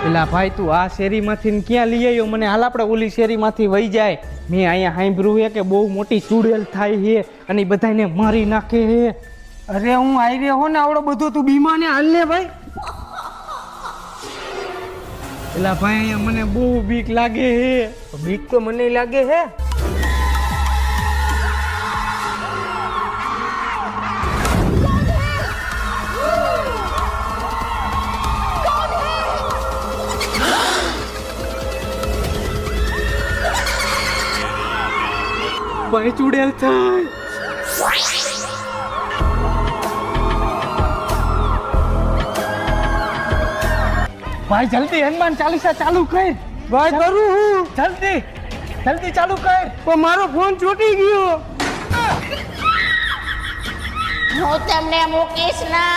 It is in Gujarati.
પેલા ભાઈ તું આ શેરીમાંથી ને ક્યાં લઈ આવ્યો? મને હાલ આપણે ઓલી શેરીમાંથી વહી જાય. મેં અહીંયા સાંભળ્યું છે કે બહુ મોટી ચૂડેલ થાય છે અને બધાને મારી નાખે છે. અરે હું આવી રહ્યો હો ને આવડો બધો તું બીમાને હાલ ને ભાઈ. પેલા ભાઈ અહીંયા મને બહુ બીક લાગે છે. બીક તો મને લાગે છે. ભાઈ ચૂડેલ થાય. ભાઈ જલ્દી હનુમાન ચાલીસા ચાલુ કર. ભાઈ કરું હું. જલ્દી જલ્દી ચાલુ કર. પણ મારો ફોન ચોટી ગયો. હું તમને મૂકીશ ના.